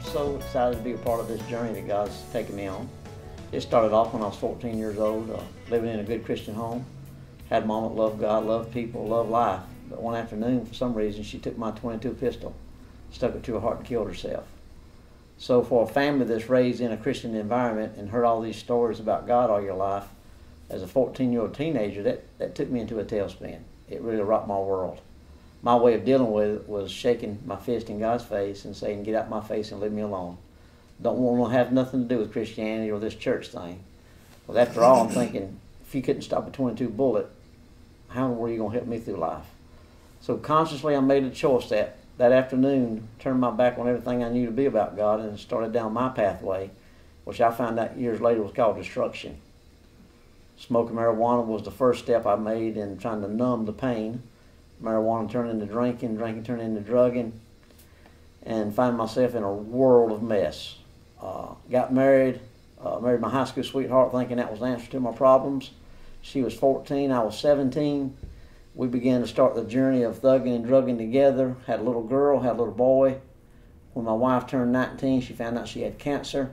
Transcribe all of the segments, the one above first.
so excited to be a part of this journey that God's taken me on. It started off when I was 14 years old, living in a good Christian home. Had a mom that loved God, loved people, loved life. But one afternoon, for some reason, she took my .22 pistol, stuck it to her heart and killed herself. So for a family that's raised in a Christian environment and heard all these stories about God all your life, as a 14-year-old teenager, that took me into a tailspin. It really rocked my world. My way of dealing with it was shaking my fist in God's face and saying, get out my face and leave me alone. Don't want to have nothing to do with Christianity or this church thing. Well, after all, I'm thinking, if you couldn't stop a .22 bullet, how were you going to help me through life? So consciously I made a choice that afternoon, turned my back on everything I knew to be about God and started down my pathway, which I found out years later was called destruction. Smoking marijuana was the first step I made in trying to numb the pain. Marijuana turned into drinking, drinking turned into drugging, and found myself in a world of mess. Got married, married my high school sweetheart thinking that was the answer to my problems. She was 14, I was 17. We began to start the journey of thugging and drugging together. Had a little girl, had a little boy. When my wife turned 19, she found out she had cancer.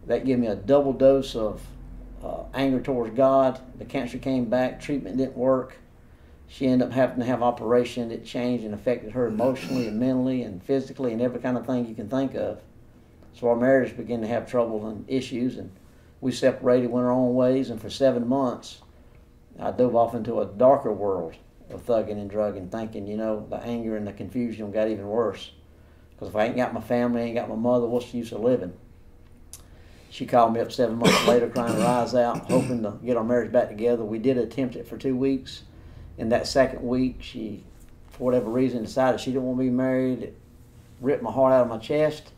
That gave me a double dose of anger towards God. The cancer came back, treatment didn't work. She ended up having to have operation that changed and affected her emotionally and mentally and physically and every kind of thing you can think of. So our marriage began to have trouble and issues, and we separated, went our own ways, and for 7 months I dove off into a darker world of thugging and drugging, thinking, the anger and the confusion got even worse. Because if I ain't got my family, I ain't got my mother, what's the use of living? She called me up 7 months later crying her eyes out, hoping to get our marriage back together. We did attempt it for 2 weeks. In that second week, she, for whatever reason, decided she didn't want to be married. It ripped my heart out of my chest.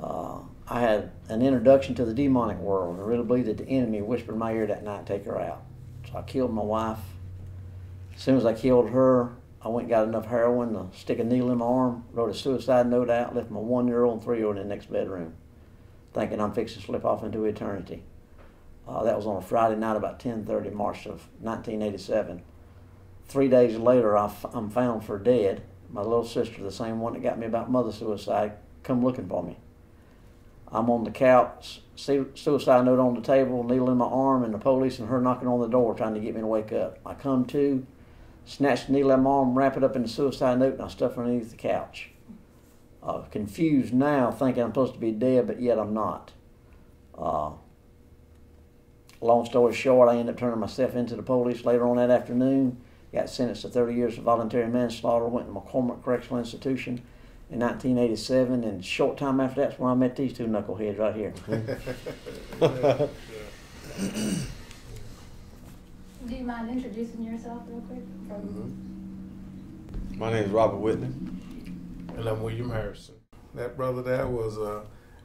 I had an introduction to the demonic world. I really believed that the enemy whispered in my ear that night, take her out. So I killed my wife. As soon as I killed her, I went and got enough heroin to stick a needle in my arm, wrote a suicide note out, left my 1-year-old and 3-year-old in the next bedroom, thinking I'm fixing to slip off into eternity. That was on a Friday night about 10:30, March of 1987. 3 days later, I'm found for dead. My little sister, the same one that got me about mother suicide, come looking for me. I'm on the couch, suicide note on the table, needle in my arm, and the police and her knocking on the door trying to get me to wake up. I come to, snatch the needle out of my arm, wrap it up in the suicide note, and I stuff it underneath the couch. Confused now, thinking I'm supposed to be dead, but yet I'm not. Long story short, I ended up turning myself into the police later on that afternoon. Got sentenced to 30 years for voluntary manslaughter, went to McCormick Correctional Institution in 1987, and a short time after that's when I met these two knuckleheads right here. Do you mind introducing yourself real quick? My name is Robert Whitner. And I'm William Harrison. That brother there was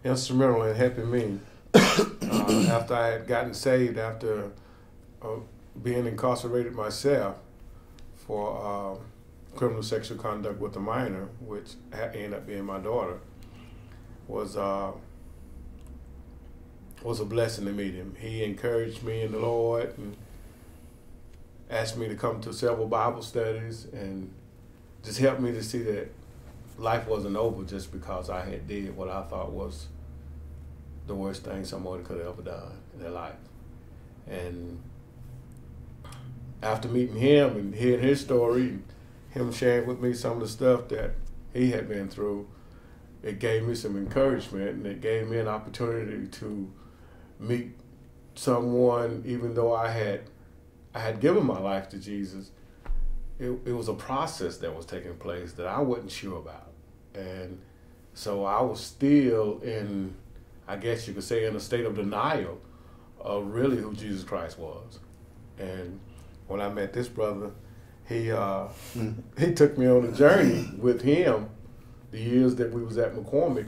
instrumental in helping me after I had gotten saved, after being incarcerated myself for criminal sexual conduct with a minor, which ended up being my daughter, was a blessing to meet him. He encouraged me in the Lord and asked me to come to several Bible studies and just helped me to see that life wasn't over just because I had did what I thought was the worst thing someone could have ever done in their life. And after meeting him and hearing his story, him sharing with me some of the stuff that he had been through, it gave me some encouragement, and it gave me an opportunity to meet someone. Even though I had given my life to Jesus, it was a process that was taking place that I wasn't sure about. And so I was still in, I guess you could say, in a state of denial of really who Jesus Christ was. And when I met this brother, he took me on a journey with him, the years that we was at McCormick,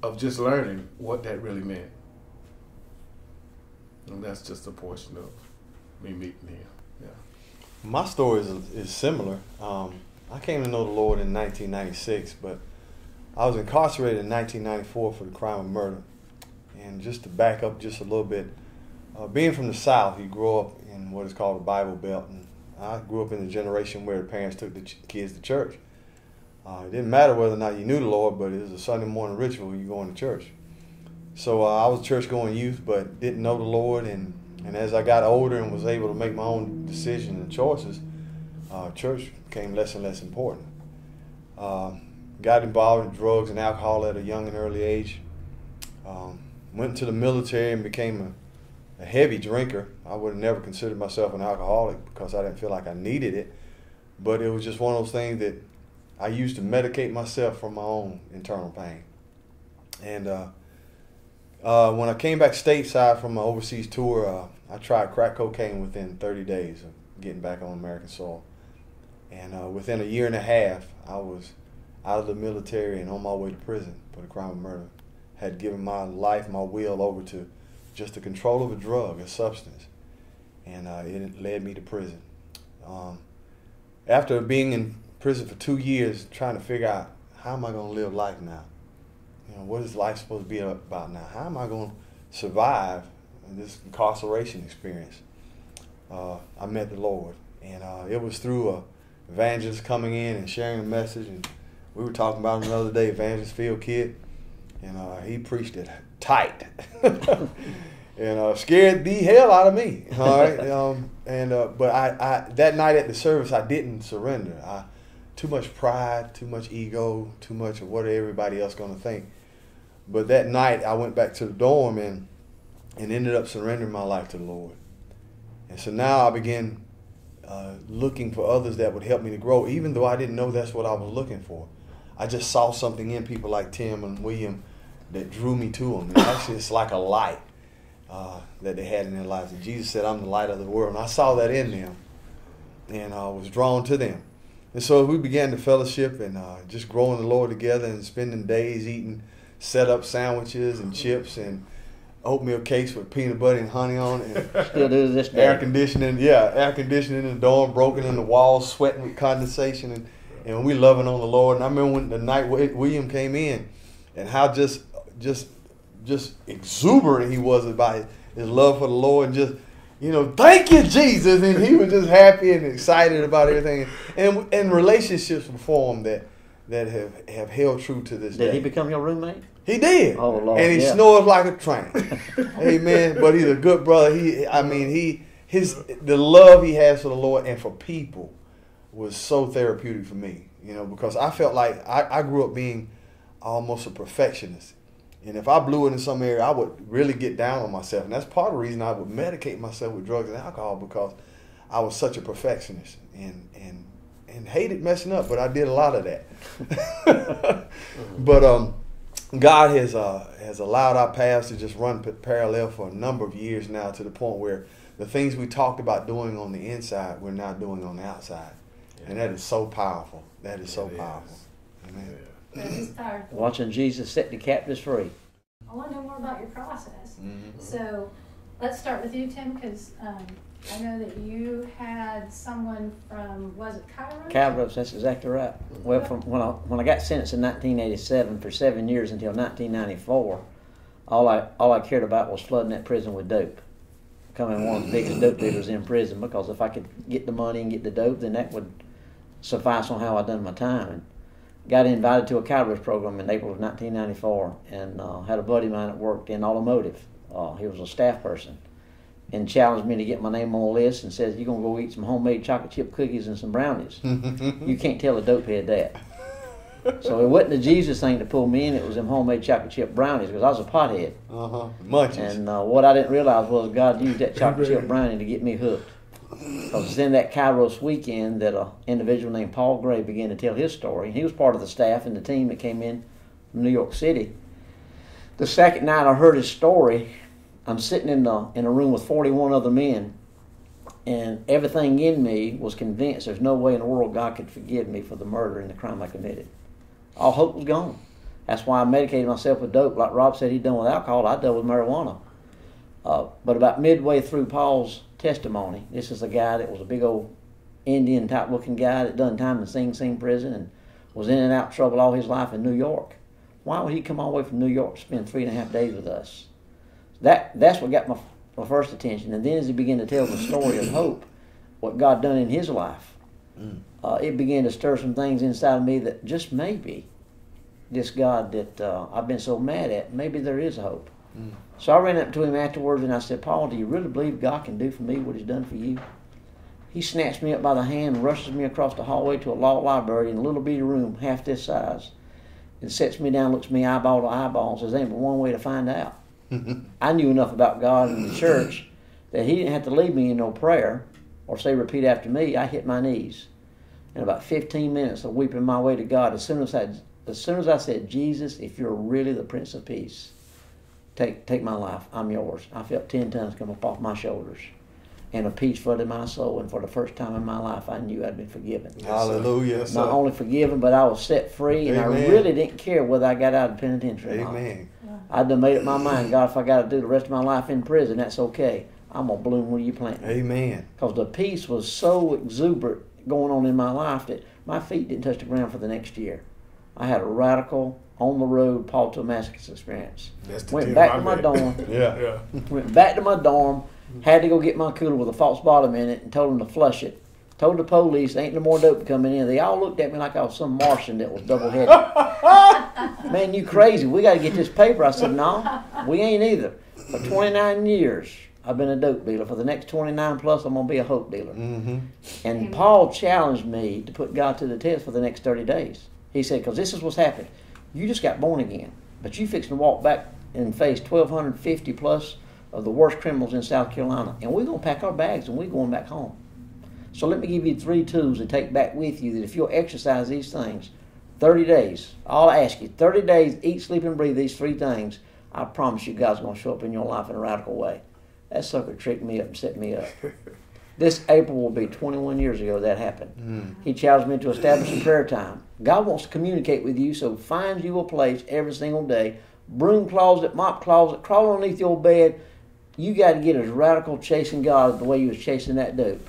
of just learning what that really meant. And that's just a portion of me meeting him. Yeah. My story is similar. I came to know the Lord in 1996, but I was incarcerated in 1994 for the crime of murder. And just to back up just a little bit, being from the South, you grew up in what is called the Bible Belt, and I grew up in the generation where the parents took the kids to church. It didn't matter whether or not you knew the Lord, but it was a Sunday morning ritual, you going to church. So I was a church-going youth, but didn't know the Lord, and as I got older and was able to make my own decisions and choices, church became less and less important. Got involved in drugs and alcohol at a young and early age. Went into the military and became a heavy drinker. I would have never considered myself an alcoholic because I didn't feel like I needed it, but it was just one of those things that I used to medicate myself from my own internal pain. And when I came back stateside from my overseas tour, I tried crack cocaine within 30 days of getting back on American soil. And within a year and a half, I was out of the military and on my way to prison for the crime of murder. Had given my life, my will over to just the control of a drug, a substance. And it led me to prison. After being in prison for 2 years, trying to figure out how am I going to live life now? You know, what is life supposed to be about now? How am I going to survive this incarceration experience? I met the Lord, and it was through a evangelist coming in and sharing a message, and we were talking about him the other day, Evangelist Phil Kidd, and he preached it tight, and scared the hell out of me. All right, but I that night at the service, I didn't surrender. Too much pride, too much ego, too much of what everybody else going to think. But that night, I went back to the dorm and ended up surrendering my life to the Lord. And so now I began looking for others that would help me to grow, even though I didn't know that's what I was looking for. I just saw something in people like Tim and William that drew me to them. And actually, it's like a light that they had in their lives. And Jesus said, I'm the light of the world. And I saw that in them, and I was drawn to them. And so we began to fellowship and just growing the Lord together and spending days eating set-up sandwiches and chips and oatmeal cakes with peanut butter and honey on it. And still do this day. Air conditioning in the dorm, broken in the walls, sweating with condensation, and we loving on the Lord. And I remember when the night William came in and how just exuberant he was about his love for the Lord and just, you know, thank you, Jesus. And he was just happy and excited about everything. And relationships were formed that have held true to this day. Did he become your roommate? He did. Oh, Lord. And he snores like a train. Amen. But he's a good brother. The love he has for the Lord and for people was so therapeutic for me, you know, because I felt like I grew up being almost a perfectionist. And if I blew it in some area, I would really get down on myself. And that's part of the reason I would medicate myself with drugs and alcohol, because I was such a perfectionist and hated messing up, but I did a lot of that. But God has allowed our paths to just run parallel for a number of years now, to the point where the things we talked about doing on the inside, we're now doing on the outside. Yeah. And that is so powerful. That is so powerful. Amen. Yeah. That is powerful. Watching Jesus set the captives free. I want to know more about your process. Mm-hmm. So let's start with you, Tim, because I know that you had someone from, was it Kairos? Kairos, that's exactly right. Well, from when I got sentenced in 1987 for 7 years until 1994, all I cared about was flooding that prison with dope. Becoming one of the biggest dope dealers in prison, because if I could get the money and get the dope, then that would suffice on how I done my time. And got invited to a Kairos program in April of 1994, and had a buddy of mine that worked in automotive. He was a staff person, and challenged me to get my name on the list and says, you're going to go eat some homemade chocolate chip cookies and some brownies. You can't tell a dopehead that. So it wasn't the Jesus thing to pull me in, it was them homemade chocolate chip brownies, because I was a pothead. Munchies. And what I didn't realize was God used that chocolate chip brownie to get me hooked. Because it's in that Kairos weekend that an individual named Paul Gray began to tell his story. He was part of the staff and the team that came in from New York City. The second night I heard his story, I'm sitting in a room with 41 other men, and everything in me was convinced there's no way in the world God could forgive me for the murder and the crime I committed. All hope was gone. That's why I medicated myself with dope. Like Rob said he'd done with alcohol, I dealt with marijuana. But about midway through Paul's testimony, this is a guy that was a big old Indian type looking guy that done time in Sing Sing prison and was in and out trouble all his life in New York. Why would he come all the way from New York to spend 3.5 days with us? That's what got my first attention. And then as he began to tell the story of hope, what God done in his life, it began to stir some things inside of me that just maybe this God that I've been so mad at, maybe there is hope. Mm. So I ran up to him afterwards and I said, Paul, do you really believe God can do for me what he's done for you? He snatched me up by the hand and rushes me across the hallway to a law library in a little bitty room half this size, and sets me down, looks me eyeball to eyeball, and says, there ain't but one way to find out. I knew enough about God and the church that he didn't have to lead me in no prayer or say repeat after me. I hit my knees. In about 15 minutes of weeping my way to God, as soon as I said, Jesus, if you're really the Prince of Peace, take my life. I'm yours. I felt 10 tons come up off my shoulders. And a peace flooded my soul, and for the first time in my life, I knew I'd been forgiven. Hallelujah. Not only forgiven, but I was set free, and Amen. I really didn't care whether I got out of the penitentiary or not. Amen. I'd done made up my mind, God, if I got to do the rest of my life in prison, that's okay. I'm going to bloom where you plant me. Amen. Because the peace was so exuberant going on in my life that my feet didn't touch the ground for the next year. I had a radical, on-the-road Paul to Damascus experience. Went back to my dorm. Yeah. Went back to my dorm. Had to go get my cooler with a false bottom in it and told them to flush it. Told the police ain't no more dope coming in. They all looked at me like I was some Martian that was double-headed. Man, you crazy. We got to get this paper. I said, no, we ain't either. For 29 years, I've been a dope dealer. For the next 29 plus, I'm going to be a hope dealer. Mm-hmm. And Paul challenged me to put God to the test for the next 30 days. He said, because this is what's happened. You just got born again, but you fixing to walk back and face 1,250 plus of the worst criminals in South Carolina. And we're going to pack our bags and we're going back home. So let me give you 3 tools to take back with you that if you'll exercise these things, 30 days, I'll ask you, 30 days, eat, sleep, and breathe these 3 things, I promise you God's going to show up in your life in a radical way. That sucker tricked me up and set me up. This April will be 21 years ago that happened. He challenged me to establish a prayer time. God wants to communicate with you, so find you a place every single day, broom closet, mop closet, crawl underneath your bed. You got to get as radical chasing God as the way you was chasing that dope,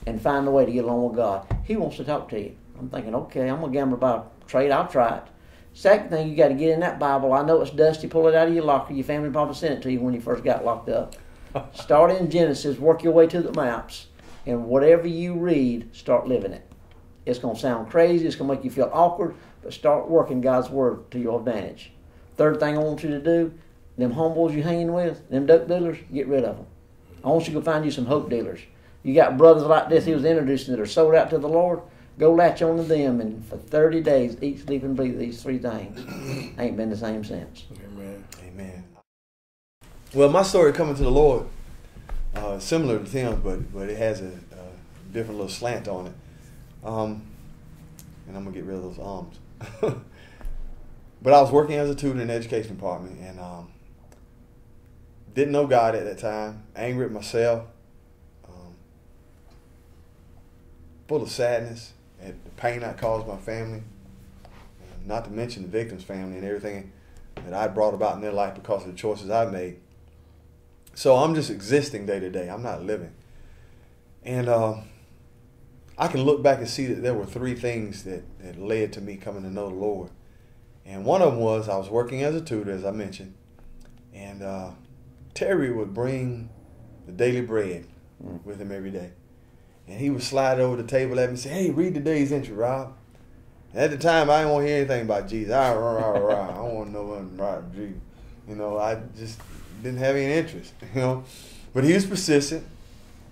and find a way to get along with God. He wants to talk to you. I'm thinking, okay, I'm going to gamble by trade. I'll try it. Second thing, you got to get in that Bible. I know it's dusty. Pull it out of your locker. Your family probably sent it to you when you first got locked up. Start in Genesis. Work your way to the maps. And whatever you read, start living it. It's going to sound crazy. It's going to make you feel awkward. But start working God's Word to your advantage. Third thing I want you to do, them homeboys you hanging with, them dope dealers, get rid of them. I want you to go find you some hope dealers. You got brothers like this he was introducing that are sold out to the Lord. Go latch on to them, and for 30 days, eat, sleep, and breathe these 3 things. Ain't been the same since. Amen. Amen. Well, my story coming to the Lord, similar to Tim's, but it has a different little slant on it. And I'm going to get rid of those arms. But I was working as a tutor in the education department, and didn't know God at that time, angry at myself, full of sadness at the pain I caused my family, not to mention the victim's family and everything that I brought about in their life because of the choices I made. So I'm just existing day to day. I'm not living. And I can look back and see that there were 3 things that led to me coming to know the Lord. And one of them was I was working as a tutor, as I mentioned, and Terry would bring the daily bread with him every day. And he would slide over the table at me and say, hey, read today's entry, Rob. And at the time, I didn't want to hear anything about Jesus. I don't want to know nothing about Jesus. You know, I just didn't have any interest, you know. But he was persistent.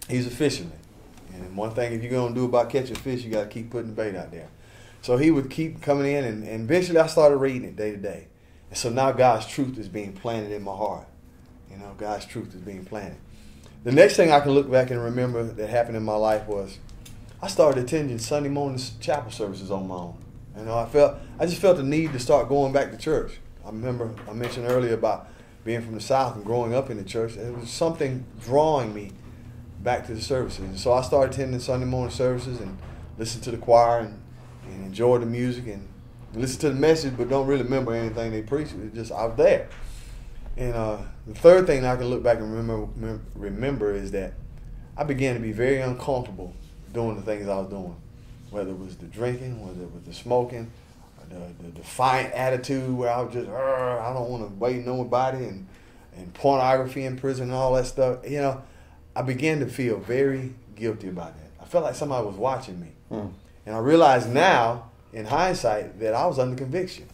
He's a fisherman. And one thing, if you're going to do about catching fish, you got to keep putting the bait out there. So he would keep coming in, and eventually I started reading it day to day. And so now God's truth is being planted in my heart. You know, God's truth is being planted. The next thing I can look back and remember that happened in my life was I started attending Sunday morning chapel services on my own. You know, I just felt the need to start going back to church. I remember I mentioned earlier about being from the South and growing up in the church. And it was something drawing me back to the services. And so I started attending Sunday morning services and listened to the choir and enjoyed the music and listened to the message, but don't really remember anything they preached. It was just I was there. And the third thing I can look back and remember is that I began to be very uncomfortable doing the things I was doing, whether it was the drinking, whether it was the smoking, the defiant attitude where I was just, I don't want to wait nobody, and pornography in prison and all that stuff. You know, I began to feel very guilty about that. I felt like somebody was watching me. And I realize now, in hindsight, that I was under conviction.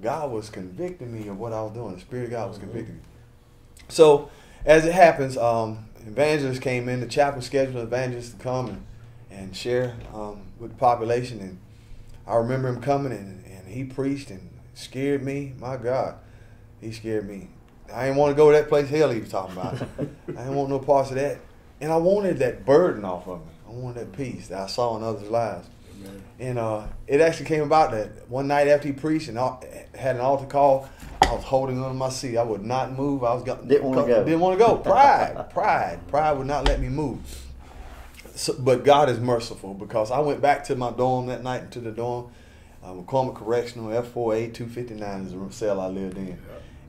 God was convicting me of what I was doing. The Spirit of God was convicting me. So, as it happens, evangelists came in, the chapel scheduled evangelists to come and share with the population. And I remember him coming and he preached and scared me. My God, he scared me. I didn't want to go to that place hell he was talking about. I didn't want no parts of that. And I wanted that burden off of me. I wanted that peace that I saw in others' lives. Amen. And it actually came about that one night after he preached and had an altar call, I was holding on to my seat. I would not move. Didn't want to go. Didn't want to go. Pride would not let me move. So, but God is merciful, because I went back to my dorm that night, to the dorm, McCormick Correctional, F4A 259 is the cell I lived in.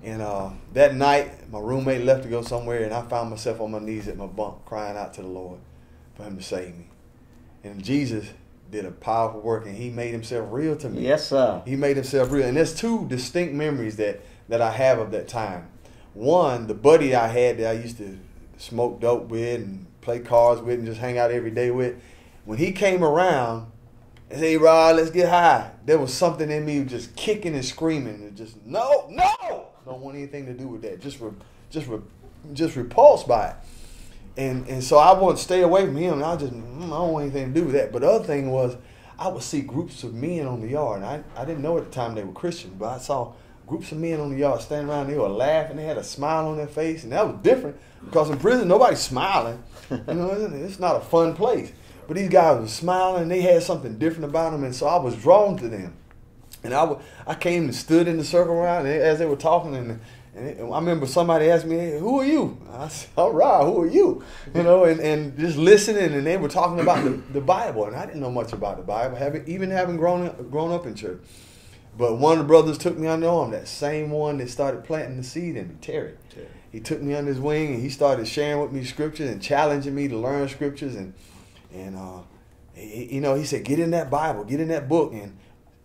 And that night, my roommate left to go somewhere, and I found myself on my knees at my bunk, crying out to the Lord for him to save me. And Jesus did a powerful work, and he made himself real to me. Yes, sir. He made himself real. And there's two distinct memories that I have of that time. One, the buddy I had that I used to smoke dope with and play cards with and just hang out every day with, when he came around and said, "Hey, Rod, let's get high," there was something in me just kicking and screaming and just, no, don't want anything to do with that. Just repulsed by it. And so I wanted to stay away from him. And I don't want anything to do with that. But the other thing was, I would see groups of men on the yard. And I didn't know at the time they were Christians, but I saw groups of men on the yard standing around. They were laughing. They had a smile on their face. And that was different, because in prison, nobody's smiling. You know, it's not a fun place. But these guys were smiling, and they had something different about them. And so I was drawn to them. And I came and stood in the circle around as they were talking, and I remember somebody asked me, "Hey, who are you?" I said, "All right, who are you?" You know, and just listening, and they were talking about the Bible, and I didn't know much about the Bible, having grown up in church. But one of the brothers took me under arm, that same one that started planting the seed in me, Terry. He took me under his wing, and he started sharing with me scriptures and challenging me to learn scriptures, and you know, he said, "Get in that Bible, get in that book." And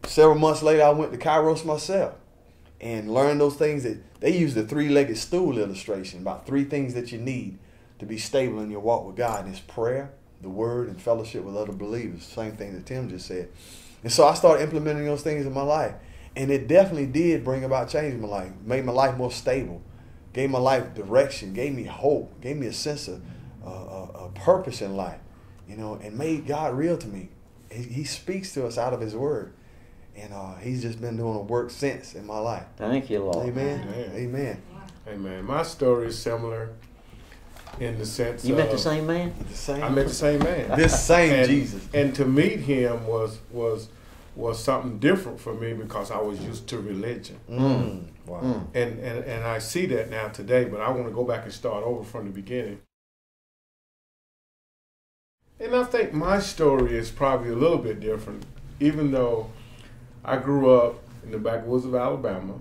several months later, I went to Kairos myself and learned those things that they use, the three-legged stool illustration, about 3 things that you need to be stable in your walk with God. And it's prayer, the word, and fellowship with other believers. Same thing that Tim just said. And so I started implementing those things in my life. And it definitely did bring about change in my life, made my life more stable, gave my life direction, gave me hope, gave me a sense of purpose in life, you know, and made God real to me. He speaks to us out of his word. And he's just been doing a work since in my life. Thank you, Lord. Amen. Amen. Amen. My story is similar in the sense You met the same man? I met the same man. This same Jesus. And to meet him was something different for me, because I was used to religion. Wow. And I see that now today, but I want to go back and start over from the beginning. And I think my story is probably a little bit different, even though I grew up in the backwoods of Alabama,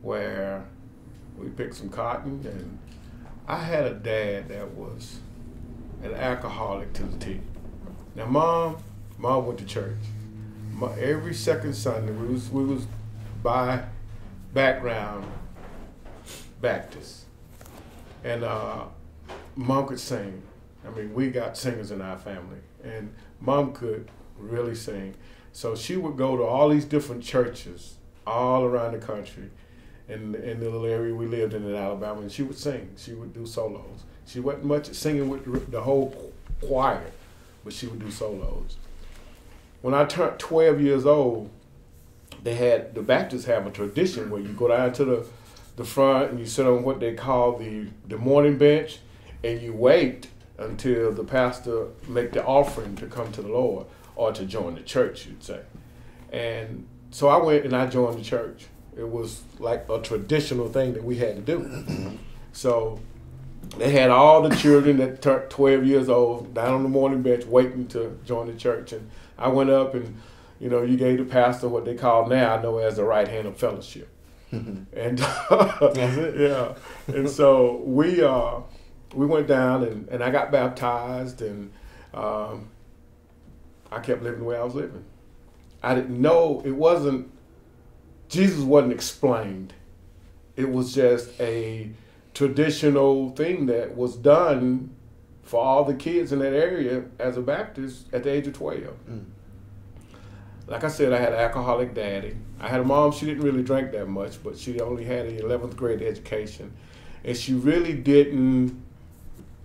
where we picked some cotton, and I had a dad that was an alcoholic to the T. Now, mom went to church. Every second Sunday, we was by background Baptist, and mom could sing. I mean, we got singers in our family, and mom could really sing. So she would go to all these different churches all around the country, in the little area we lived in Alabama, and she would sing. She would do solos. She wasn't much at singing with the whole choir, but she would do solos. When I turned 12 years old, the Baptists have a tradition where you go down to the front and you sit on what they call the morning bench, and you wait until the pastor make the offering to come to the Lord, or to join the church, you'd say. And so I went and I joined the church. It was like a traditional thing that we had to do. So they had all the children that turned 12 years old down on the morning bench waiting to join the church. And I went up, and, you know, you gave the pastor what they call now, I know, as the right hand of fellowship. And That's it. Yeah. And so we went down, and I got baptized, and I kept living the way I was living. I didn't know, Jesus wasn't explained. It was just a traditional thing that was done for all the kids in that area as a Baptist at the age of 12. Like I said, I had an alcoholic daddy. I had a mom, she didn't really drink that much, but she only had an 11th grade education. And she really didn't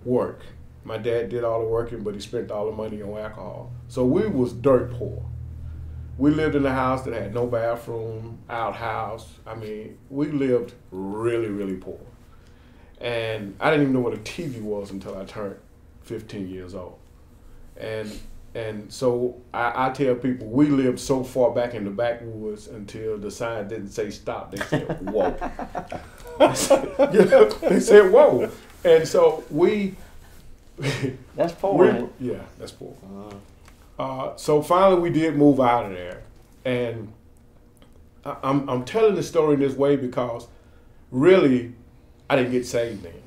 work. My dad did all the working, but he spent all the money on alcohol. So we was dirt poor. We lived in a house that had no bathroom, outhouse. I mean, we lived really, really poor. And I didn't even know what a TV was until I turned 15 years old. And so I tell people, we lived so far back in the backwoods until the sign didn't say stop. They said, whoa. They said, whoa. And so that's poor. Yeah, that's poor. So finally we did move out of there. And I'm telling the story in this way because really I didn't get saved then.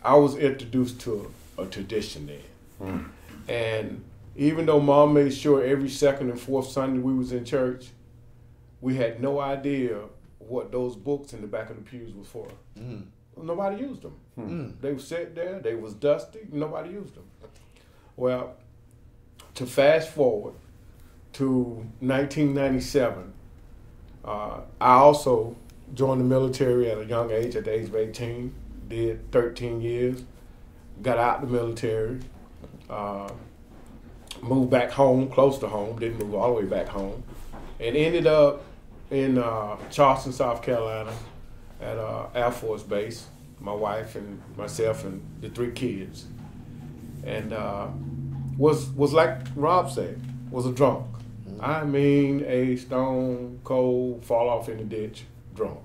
I was introduced to a tradition then. And even though Mom made sure every second and fourth Sunday we was in church, we had no idea what those books in the back of the pews was for. Nobody used them. They were set there, they was dusty, nobody used them. Well, to fast forward to 1997, I also joined the military at a young age, at the age of 18, did 13 years, got out the military, moved back home, close to home, didn't move all the way back home, and ended up in Charleston, South Carolina at Air Force Base, my wife and myself and the 3 kids. And was like Rob said, was a drunk. I mean a stone cold, fall off in the ditch drunk.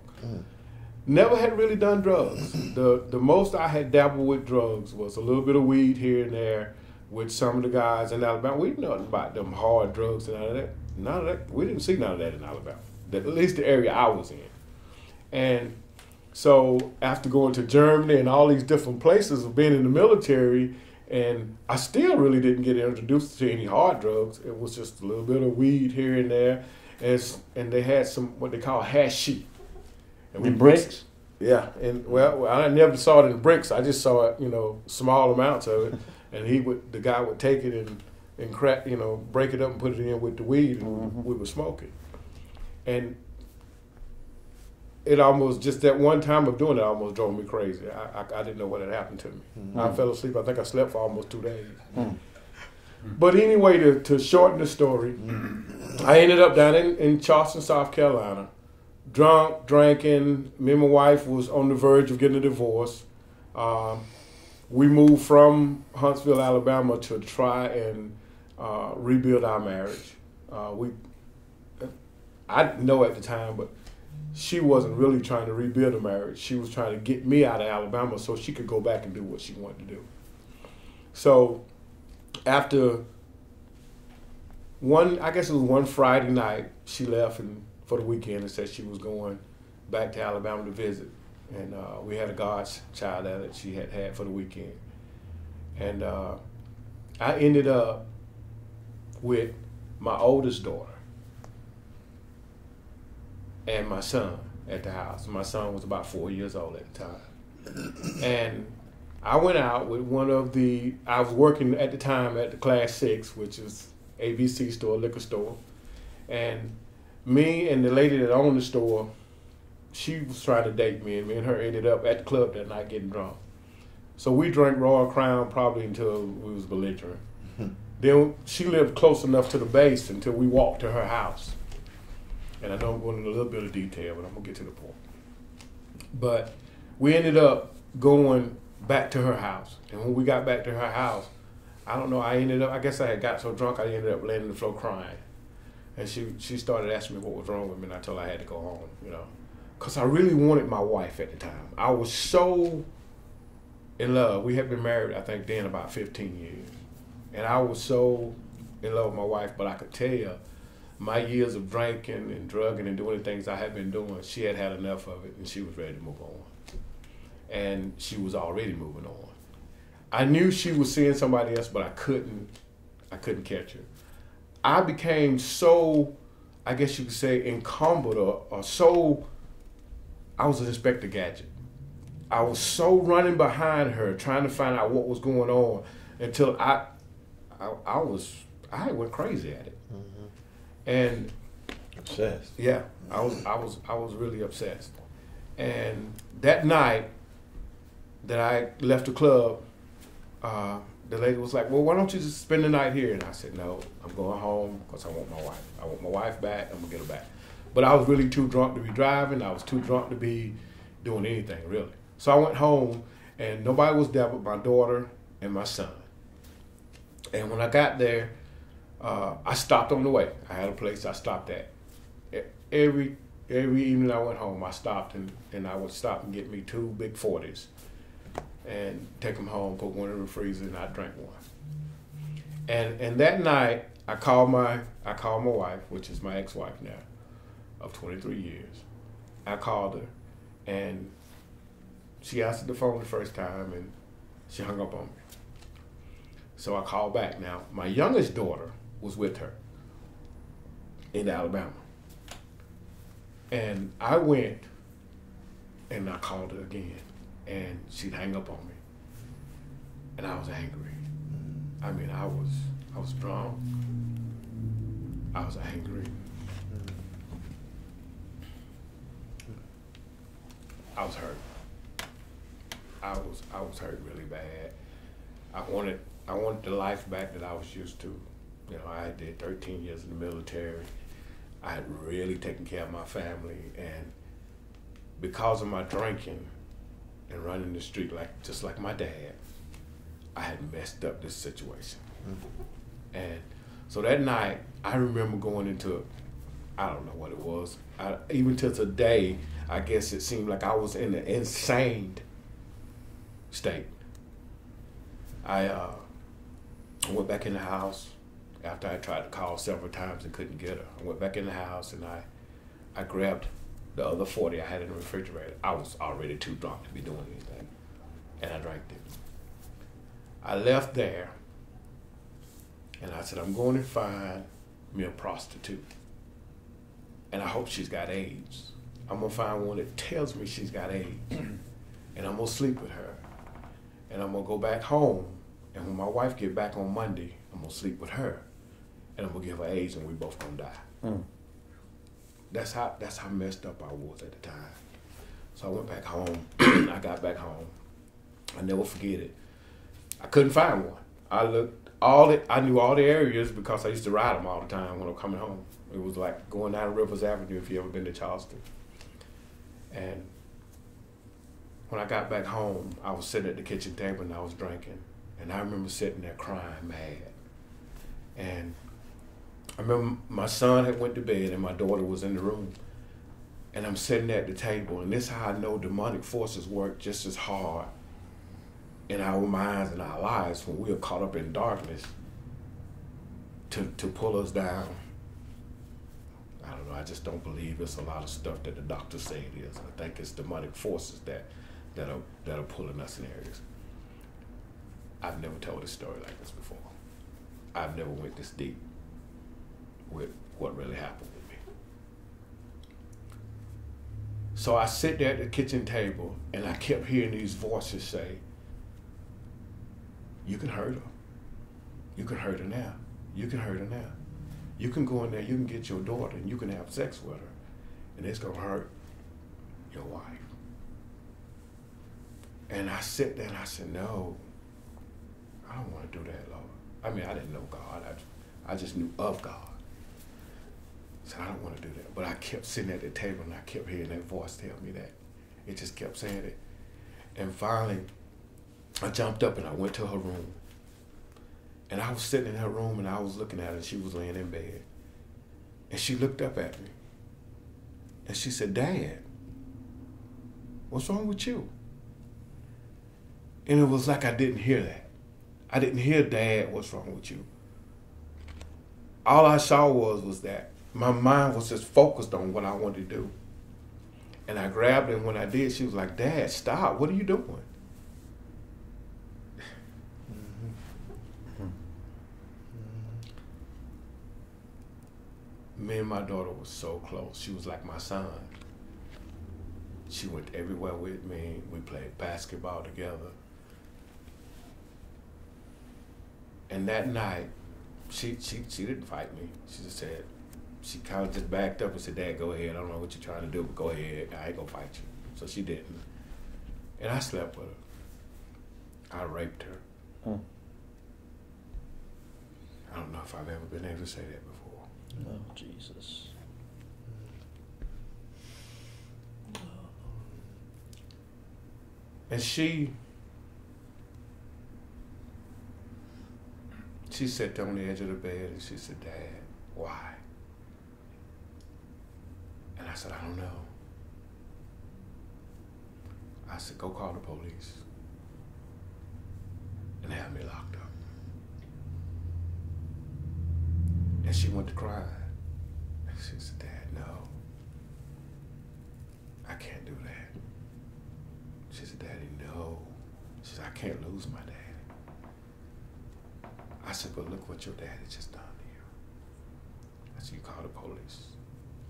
Never had really done drugs. The most I had dabbled with drugs was a little bit of weed here and there with some of the guys in Alabama. We didn't know nothing about them hard drugs and all of that. None of that. We didn't see none of that in Alabama. At least the area I was in. And so after going to Germany and all these different places of being in the military, and I still really didn't get introduced to any hard drugs. It was just a little bit of weed here and there. And they had some, what they call hashish. And the bricks? Yeah, and well, I never saw it in bricks. I just saw it, small amounts of it. And the guy would take it and crack, break it up and put it in with the weed, and we would smoke it. And it almost, just that one time of doing it almost drove me crazy. I didn't know what had happened to me. I fell asleep. I think I slept for almost 2 days. But anyway, to shorten the story, I ended up down in Charleston, South Carolina, drunk, drinking. Me and my wife was on the verge of getting a divorce. We moved from Huntsville, Alabama to try and rebuild our marriage. I didn't know at the time, but she wasn't really trying to rebuild a marriage. She was trying to get me out of Alabama so she could go back and do what she wanted to do. So after I guess it was one Friday night, she left for the weekend and said she was going back to Alabama to visit. And we had a godchild there that she had for the weekend. And I ended up with my oldest daughter and my son at the house. My son was about 4 years old at the time. And I went out with I was working at the time at the Class 6, which is ABC store, liquor store. And me and the lady that owned the store, she was trying to date me, and me and her ended up at the club that night getting drunk. So we drank Royal Crown probably until we was belligerent. Then she lived close enough to the base until we walked to her house. And I know I'm going into a little bit of detail, but I'm going to get to the point. But we ended up going back to her house. And when we got back to her house, I don't know, I guess I had got so drunk I ended up laying on the floor crying. And she started asking me what was wrong with me, and I told her I had to go home, Because I really wanted my wife at the time. I was so in love. We had been married, I think, then about 15 years. And I was so in love with my wife, but I could tell my years of drinking and drugging and doing the things I had been doing, she had had enough of it, and she was ready to move on. And she was already moving on. I knew she was seeing somebody else, but I couldn't catch her. I became so, I guess you could say, encumbered or so, I was an Inspector Gadget. I was so running behind her, trying to find out what was going on, until I went crazy at it. And Obsessed. yeah, I was really obsessed. And that night that I left the club, the lady was like, well, why don't you just spend the night here? And I said, no, I'm going home because I want my wife. I want my wife back. I'm going to get her back. But I was really too drunk to be driving. I was too drunk to be doing anything, really. So I went home, and nobody was there but my daughter and my son. And when I got there, I stopped on the way. I had a place I stopped at. Every evening I went home, I stopped, and I would stop and get me 2 big 40s and take them home, put one in the freezer, and I drank one. And that night, I called my wife, which is my ex-wife now, of 23 years. I called her, and she answered the phone the first time, and she hung up on me. So I called back. Now, my youngest daughter was with her in Alabama. And I went, and I called her again, and she'd hang up on me. And I was angry. I mean, I was drunk. I was angry. I was hurt. I was hurt really bad. I wanted the life back that I was used to. You know, I did 13 years in the military. I had really taken care of my family, and because of my drinking and running the street just like my dad, I had messed up this situation. Mm-hmm. And so that night, I remember going into, I don't know what it was. Even till today, I guess it seemed like I was in an insane state. I went back in the house after I tried to call several times and couldn't get her. I went back in the house, and I grabbed the other 40 I had in the refrigerator. I was already too drunk to be doing anything, and I drank it. I left there, and I said, I'm going to find me a prostitute, and I hope she's got AIDS. I'm going to find one that tells me she's got AIDS, and I'm going to sleep with her, and I'm going to go back home, and when my wife get back on Monday, I'm going to sleep with her, and I'm going to give her AIDS, and we both going to die. Mm. That's how messed up I was at the time. So I went back home. I got back home. I never forget it. I couldn't find one. I knew all the areas because I used to ride them all the time when I'm coming home. It was like going down Rivers Avenue if you ever been to Charleston. And when I got back home, I was sitting at the kitchen table and I was drinking. And I remember sitting there crying mad. And I remember my son had went to bed and my daughter was in the room. And I'm sitting there at the table, and this is how I know demonic forces work just as hard in our minds and our lives when we are caught up in darkness to pull us down. I don't know, I just don't believe it's a lot of stuff that the doctors say it is. I think it's demonic forces that are pulling us in areas. I've never told a story like this before. I've never went this deep with what really happened with me. So I sit there at the kitchen table and I kept hearing these voices say, you can hurt her. You can hurt her now. You can hurt her now. You can go in there, you can get your daughter and you can have sex with her and it's gonna hurt your wife. And I sit there and I said, no, I don't want to do that, Lord. I mean, I didn't know God. I just knew of God. So I don't want to do that. But I kept sitting at the table and I kept hearing that voice tell me that. It just kept saying it. And finally, I jumped up and I went to her room. And I was sitting in her room and I was looking at her and she was laying in bed. And she looked up at me. And she said, Dad, what's wrong with you? And it was like I didn't hear that. I didn't hear, Dad, what's wrong with you? All I saw was that my mind was just focused on what I wanted to do. And I grabbed her, and when I did, she was like, Dad, stop. What are you doing? Me and my daughter were so close. She was like my son. She went everywhere with me. We played basketball together. And that night, she didn't fight me. She just said, she kind of just backed up and said, Dad, go ahead. I don't know what you're trying to do, but go ahead. I ain't gonna fight you. So she didn't. And I slept with her. I raped her. Hmm. I don't know if I've ever been able to say that before. Oh, Jesus. And she sat there on the edge of the bed and she said, Dad, why? And I said, I don't know. I said, go call the police and have me locked up. And she went to cry. And she said, Dad, no. I can't do that. She said, Daddy, no. She said, I can't lose my daddy. I said, but look what your daddy just done to you. I said, you call the police.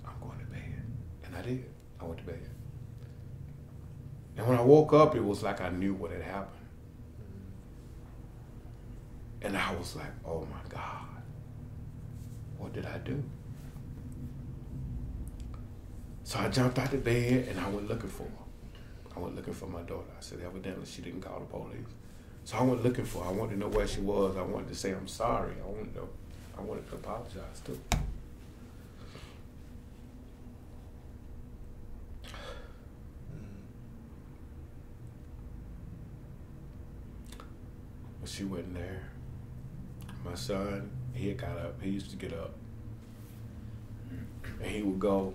I'm going to bed. And I did. I went to bed. And when I woke up, it was like I knew what had happened. And I was like, oh my God, what did I do? So I jumped out the bed and I went looking for her. I went looking for my daughter. I said, evidently she didn't call the police. So I went looking for her. I wanted to know where she was. I wanted to say I'm sorry. I wanted to apologize too. But she wasn't there. My son, he had got up. He used to get up. And he would go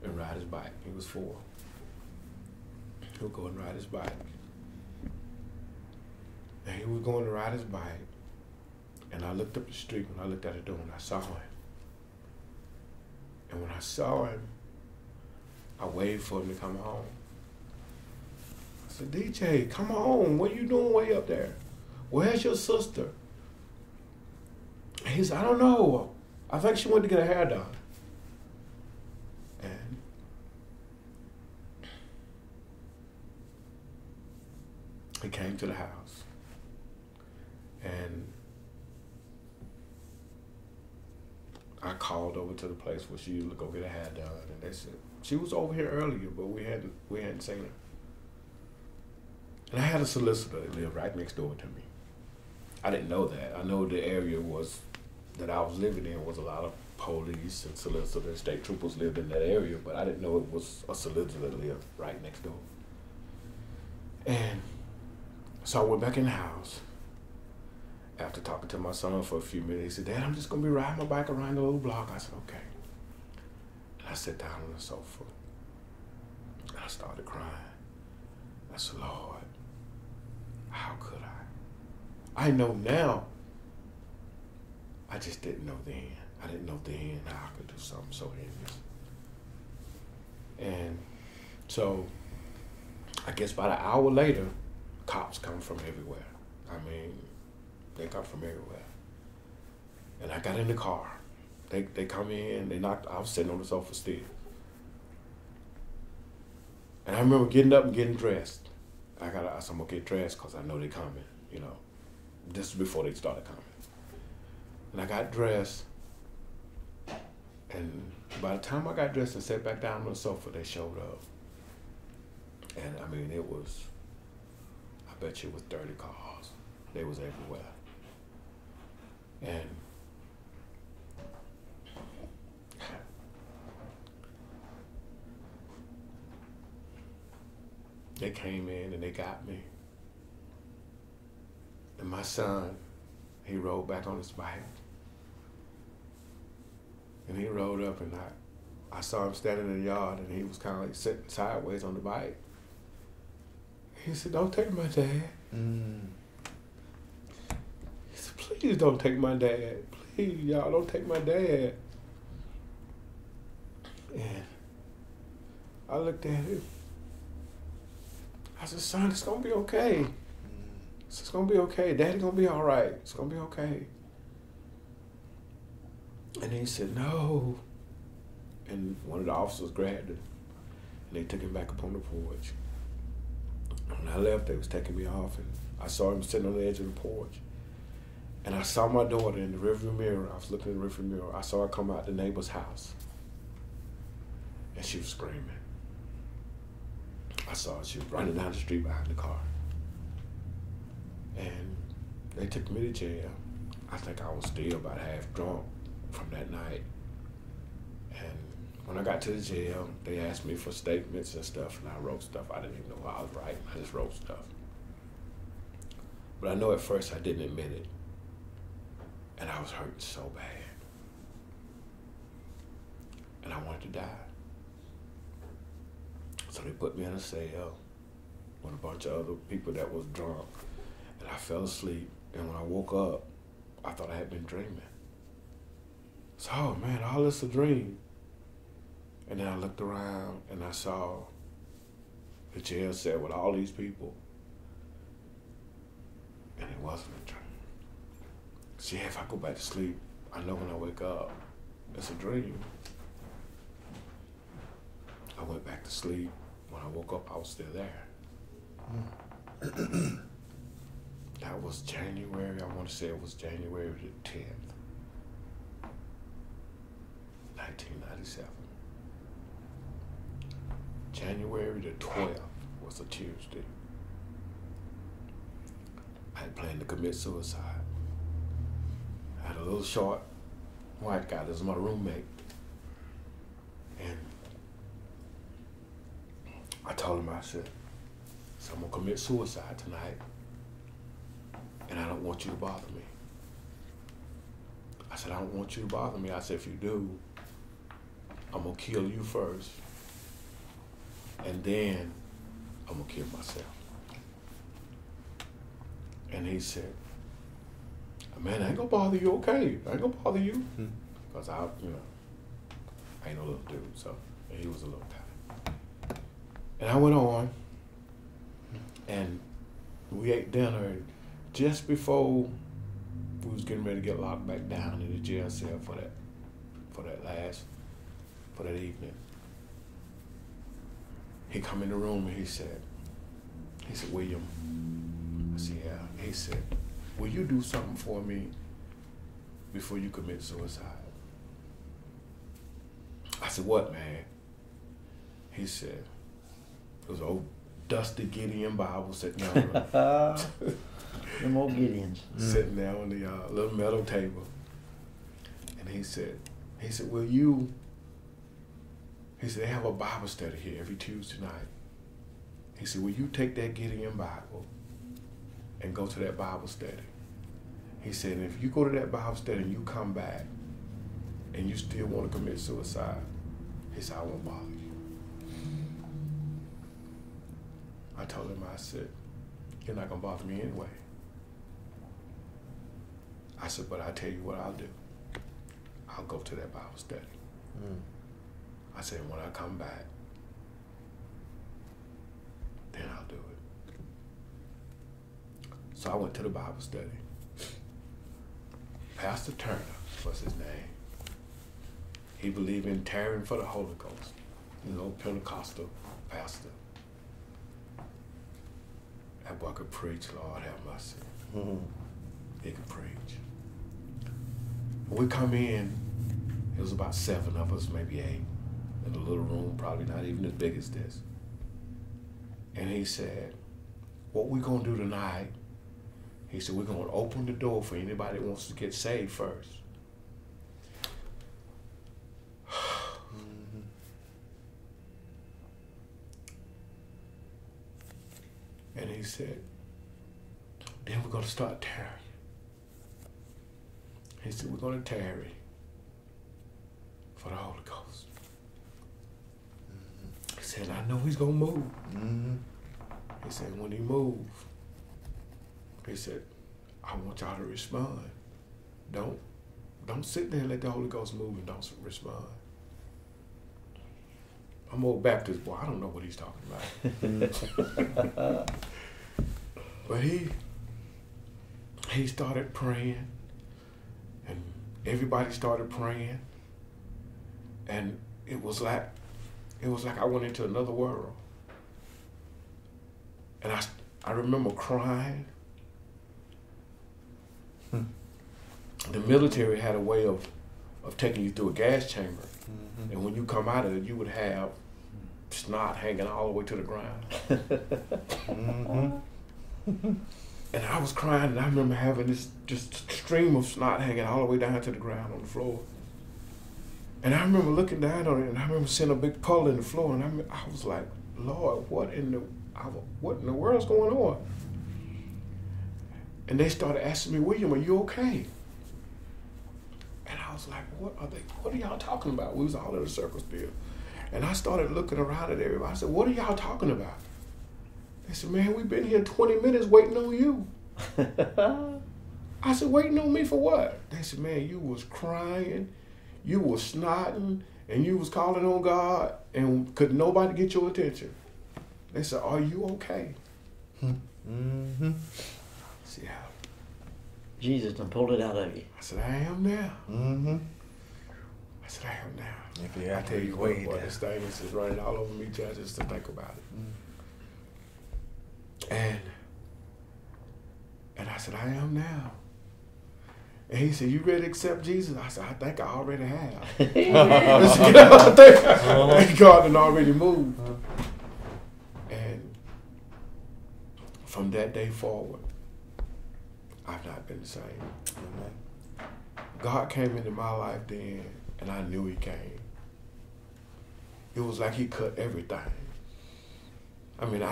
and ride his bike. He was 4. He would go and ride his bike. And he was going to ride his bike. And I looked up the street when I looked at the door and I saw him. And when I saw him, I waved for him to come home. I said, DJ, come on. What are you doing way up there? Where's your sister? And he said, I don't know. I think she went to get her hair done. And he came to the house. And I called over to the place where she used to go get her hair done. And they said, she was over here earlier, but we hadn't seen her. And I had a solicitor that lived right next door to me. I didn't know that. I know the area that I was living in was a lot of police and solicitors, state troopers lived in that area, but I didn't know it was a solicitor that lived right next door. And so I went back in the house after talking to my son for a few minutes. He said, Dad, I'm just gonna be riding my bike around the little block. I said, okay. And I sat down on the sofa and I started crying. I said, Lord, how could I? I know now. I just didn't know then. I didn't know then how I could do something so heinous. And so, I guess about an hour later, cops come from everywhere. I mean, they come from everywhere. And I got in the car. They come in, they knocked, I was sitting on the sofa still. And I remember getting up and getting dressed. I said, I'm gonna get dressed because I know they're coming, you know. This is before they started coming. And I got dressed, and by the time I got dressed and sat back down on the sofa, they showed up. And I mean, it was, I bet you it was 30 cars. They was everywhere. And they came in and they got me. And my son, he rode back on his bike. And he rode up and I saw him standing in the yard and he was kind of like sitting sideways on the bike. He said, don't take my dad. He said, please don't take my dad. Please, y'all, don't take my dad. And I looked at him. I said, son, it's gonna be okay. It's gonna be okay. Daddy gonna be all right. It's gonna be okay. And he said, no. And one of the officers grabbed him and they took him back up on the porch. When I left, they was taking me off and I saw him sitting on the edge of the porch. And I saw my daughter in the rearview mirror. I was looking in the rearview mirror. I saw her come out the neighbor's house. And she was screaming. I saw her. She was running down the street behind the car. And they took me to jail. I think I was still about half drunk from that night. And when I got to the jail, they asked me for statements and stuff, and I wrote stuff. I didn't even know what I was writing. I just wrote stuff. But I know at first I didn't admit it. And I was hurting so bad. And I wanted to die. So they put me in a cell with a bunch of other people that was drunk. And I fell asleep. And when I woke up, I thought I had been dreaming. So, oh man, all this a dream. And then I looked around and I saw the jail cell with all these people. And it wasn't a dream. See, if I go back to sleep, I know when I wake up, it's a dream. I went back to sleep. When I woke up, I was still there. That was January, I want to say it was January the 10th, 1997. January the 12th was a Tuesday. I had planned to commit suicide. I had a little short white guy that was my roommate. And I told him, I said, so I'm gonna commit suicide tonight, and I don't want you to bother me. I said, I don't want you to bother me. I said, if you do, I'm gonna kill you first, and then I'm gonna kill myself. And he said, man, I ain't gonna bother you, okay? I ain't gonna bother you. Because I ain't no little dude, so, and he was a little guy. And I went on, and we ate dinner, and just before we was getting ready to get locked back down in the jail cell for that evening, he come in the room and he said, William, I said, yeah. He said, will you do something for me before you commit suicide? I said, what, man? He said, it was an old dusty Gideon Bible sitting down. Them old Gideons. Sitting there on the little metal table. And he said, will you, he said, they have a Bible study here every Tuesday night. He said, will you take that Gideon Bible and go to that Bible study? He said, if you go to that Bible study and you come back and you still want to commit suicide, he said, I won't bother you. I told him, I said, you're not going to bother me anyway. I said, but I'll tell you what I'll do. I'll go to that Bible study. I said, when I come back, then I'll do it. So I went to the Bible study. Pastor Turner was his name. He believed in tarrying for the Holy Ghost. He's an old Pentecostal pastor. That boy could preach, Lord have mercy. He could preach. When we come in, it was about 7 of us, maybe 8, in a little room, probably not even as big as this. And he said, what we gonna do tonight, he said, we're gonna open the door for anybody that wants to get saved first. And he said, then we're gonna start tarrying. He said, we're gonna tarry for the Holy Ghost. He said, I know he's gonna move. He said, when he moves, he said, I want y'all to respond. Don't sit there and let the Holy Ghost move and don't respond. I'm old Baptist boy, I don't know what he's talking about. But he started praying, and everybody started praying, and it was like I went into another world. And I remember crying. the military had a way of taking you through a gas chamber. And when you come out of it, you would have snot hanging all the way to the ground. And I was crying, and I remember having this just stream of snot hanging all the way down to the ground on the floor. And I remember looking down on it, and I remember seeing a big puddle in the floor, and I was like, Lord, what in the world's going on? And they started asking me, William, are you okay? And I was like, what are y'all talking about? We was all in a circle still. And I started looking around at everybody. I said, what are y'all talking about? They said, man, we've been here 20 minutes waiting on you. I said, waiting on me for what? They said, man, you was crying, you was snotting, and you was calling on God, and could nobody get your attention. They said, are you okay? See how Jesus done pulled it out of you. I said, I am now. I said, I am now. If you I tell you what, boy, this thing is just running all over me just to think about it. And I said, I am now. And he said, you ready to accept Jesus? I said, I think I already have. I think God had already moved. And from that day forward, I've not been the same. God came into my life then, and I knew he came. It was like he cut everything. I mean,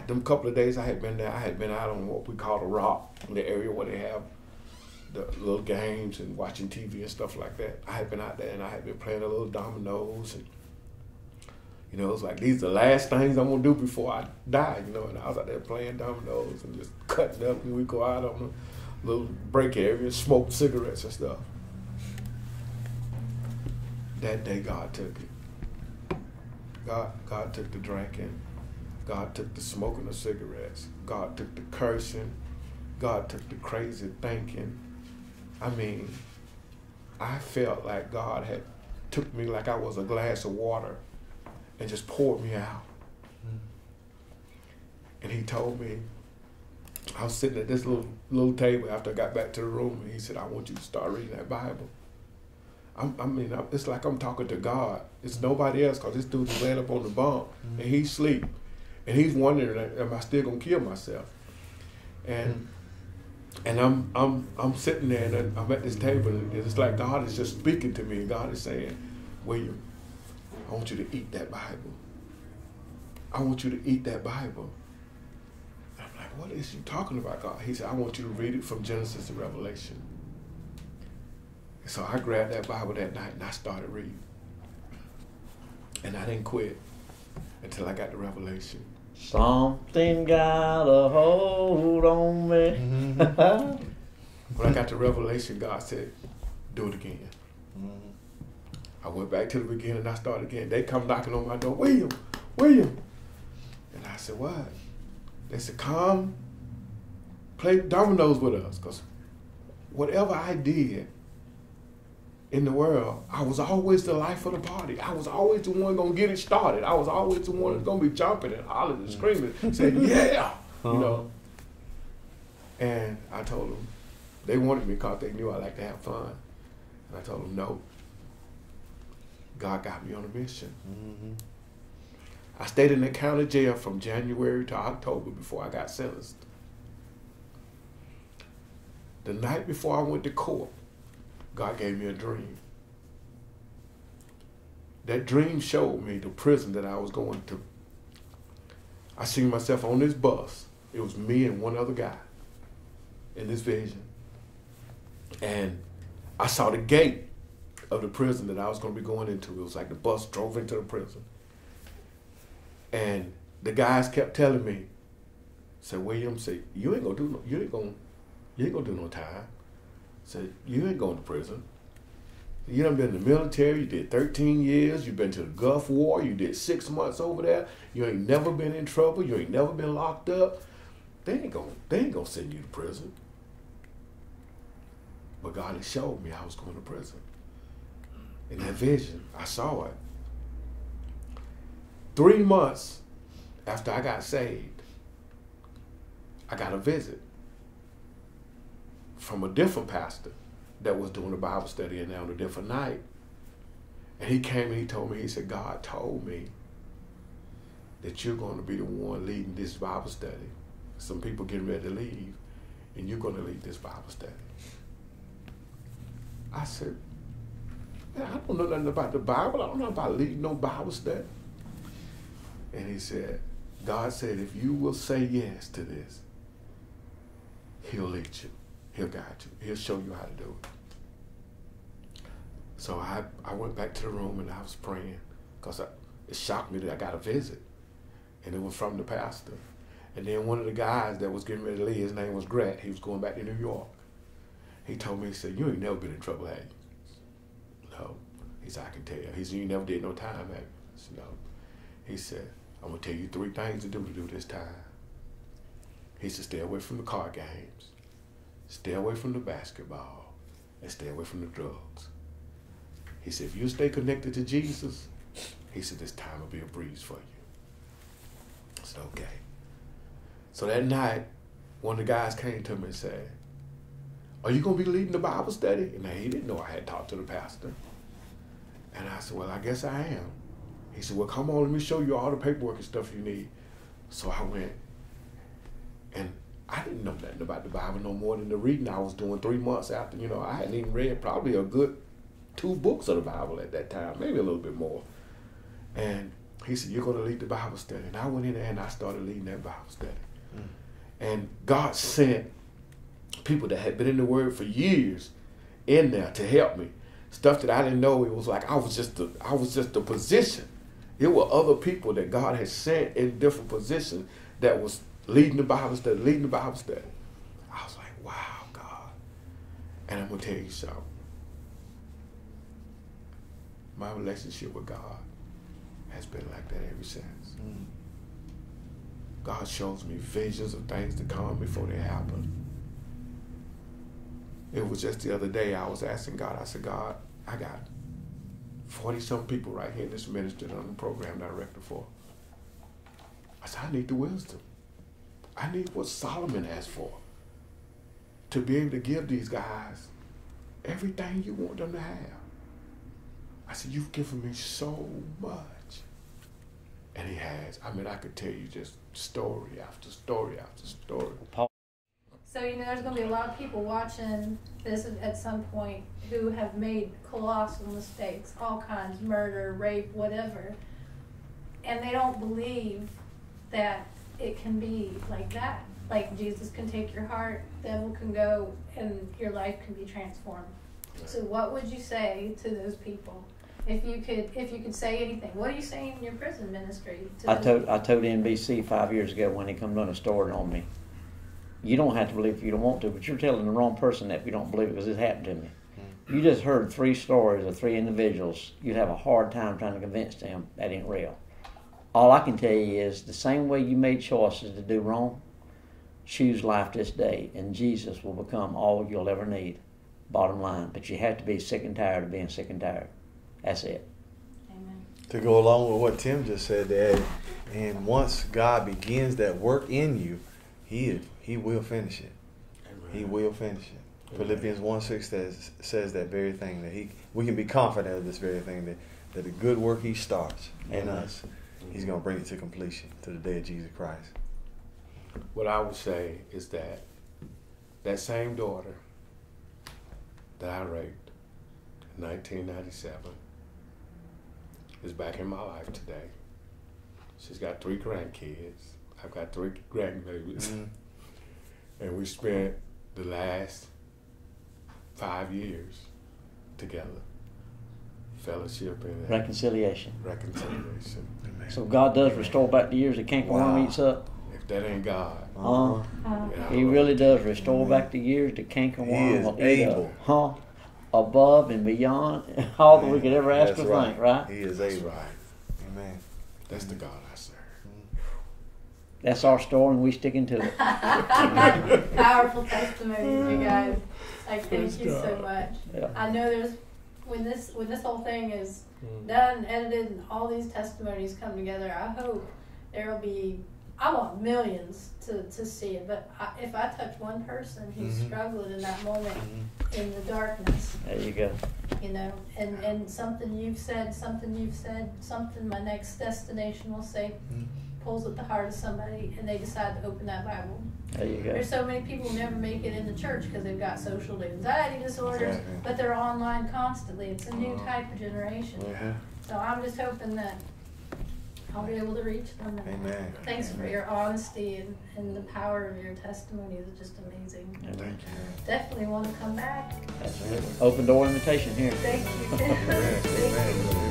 them couple of days I had been there, I had been out on what we call the Rock, in the area where they have the little games and watching TV and stuff like that. I had been out there, and I had been playing a little dominoes, and it was like, these are the last things I'm gonna do before I die, and I was out there playing dominoes and just cutting up, and we go out on a little break area and smoke cigarettes and stuff. That day God took it. God took the drinking. God took the smoking of cigarettes. God took the cursing. God took the crazy thinking. I mean, I felt like God had took me like I was a glass of water and just poured me out. And he told me, I was sitting at this little table after I got back to the room, and he said, I want you to start reading that Bible. It's like I'm talking to God. It's nobody else, because this dude's laying up on the bunk, and he's asleep. And he's wondering, am I still gonna kill myself? And I'm sitting there, and I'm at this table, and it's like God is just speaking to me, and God is saying, William, I want you to eat that Bible. I want you to eat that Bible. And I'm like, what is you talking about, God? He said, I want you to read it from Genesis to Revelation. And so I grabbed that Bible that night, and I started reading. And I didn't quit until I got to Revelation. Something got a hold on me. When I got to Revelation, God said, do it again. I went back to the beginning, and I started again. They come knocking on my door, William. And I said, what? They said, come play dominoes with us, because whatever I did in the world, I was always the life of the party. I was always the one gonna get it started. I was always the one that's gonna be jumping and hollering and screaming, saying, yeah, And I told them, they wanted me because they knew I like to have fun. And I told them, no, God got me on a mission. I stayed in the county jail from January to October before I got sentenced. The night before I went to court, God gave me a dream. That dream showed me the prison that I was going to. I seen myself on this bus. It was me and one other guy in this vision. And I saw the gate of the prison that I was going to be going into. It was like the bus drove into the prison. And the guys kept telling me, said, William, you ain't gonna do no time. Said, you ain't going to prison. You done been in the military, you did 13 years, you've been to the Gulf War, you did 6 months over there, you ain't never been in trouble, you ain't never been locked up. They ain't gonna send you to prison. But God had showed me I was going to prison. In that vision, I saw it. 3 months after I got saved, I got a visit from a different pastor that was doing a Bible study in there on a different night. And he came and he told me, he said, God told me that you're going to be the one leading this Bible study. Some people getting ready to leave, and you're going to lead this Bible study. I said, man, I don't know nothing about the Bible. I don't know about leading no Bible study. And he said, God said, if you will say yes to this, he'll lead you. He'll guide you. He'll show you how to do it. So I went back to the room and I was praying because it shocked me that I got a visit. And it was from the pastor. And then one of the guys that was getting ready to leave, his name was Gret. He was going back to New York. He told me, he said, you ain't never been in trouble, have you? No. He said, I can tell you. He said, you never did no time, have you? I said, no. He said, I'm going to tell you 3 things to do this time. He said, stay away from the card games, stay away from the basketball, and stay away from the drugs. He said, if you stay connected to Jesus, he said, this time will be a breeze for you. I said, okay. So that night, one of the guys came to me and said, are you going to be leading the Bible study? And he didn't know I had talked to the pastor. And I said, well, I guess I am. He said, well, come on, let me show you all the paperwork and stuff you need. So I went, and I didn't know nothing about the Bible no more than the reading I was doing 3 months after. I hadn't even read probably a good 2 books of the Bible at that time, maybe a little bit more. And he said, you're going to lead the Bible study. And I went in there and I started leading that Bible study. And God sent people that had been in the Word for years in there to help me. Stuff that I didn't know. It was like I was just a position. There were other people that God had sent in different positions that was leading the Bible study. I was like, wow, God. And I'm going to tell you something. My relationship with God has been like that ever since. God shows me visions of things to come before they happen. It was just the other day I was asking God, I said, God, I got 40-some people right here in this ministry that I'm the program director for. I said, I need the wisdom. I need what Solomon asked for to be able to give these guys everything you want them to have. I said, you've given me so much. And he has. I mean, I could tell you just story after story after story. So, there's going to be a lot of people watching this at some point who have made colossal mistakes, all kinds, murder, rape, whatever. And they don't believe that it can be like that. Like Jesus can take your heart, the devil can go, and your life can be transformed. So what would you say to those people? If you could say anything, what are you saying in your prison ministry? I told NBC 5 years ago when he come down the store on me, you don't have to believe if you don't want to, but you're telling the wrong person that if you don't believe it, because it happened to me. You just heard 3 stories of 3 individuals. You'd have a hard time trying to convince them that ain't real. All I can tell you is the same way you made choices to do wrong, choose life this day, and Jesus will become all you'll ever need. Bottom line. But you have to be sick and tired of being sick and tired. That's it. Amen. To go along with what Tim just said there, and once God begins that work in you, He will finish it. Amen. He will finish it. Amen. Philippians 1:6 says that very thing, that we can be confident of this very thing, that the good work He starts in us, He's going to bring it to completion to the day of Jesus Christ. What I would say is that same daughter that I raped in 1997 is back in my life today. She's got 3 grandkids. I've got 3 grandbabies. And we spent the last 5 years together. Fellowship and Reconciliation. Amen. So God does restore back the years the cankerworm eats up. If that ain't God. He really does restore back the years the cankerworm will eat able. up. Above and beyond all that we could ever ask or think, right? He is That's able. right. Amen. That's the God I serve. That's our story, and we sticking to it. Powerful testimonies, you guys. Thank you so much. Yeah. I know there's when this whole thing is done, edited, and all these testimonies come together. I hope there will be I want millions to see it, but if I touch one person who's struggling in that moment in the darkness, there you go. You know, and something you've said, something my next destination will say, pulls at the heart of somebody, and they decide to open that Bible. There you go. There's so many people who never make it in the church because they've got social anxiety disorders, but they're online constantly. It's a new type of generation. So I'm just hoping that I'll be able to reach them. Amen. Thanks for your honesty and the power of your testimonies. It's just amazing. Thank you. Definitely want to come back. That's it. Open door invitation here. Thank you. Amen.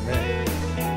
Amen. Amen.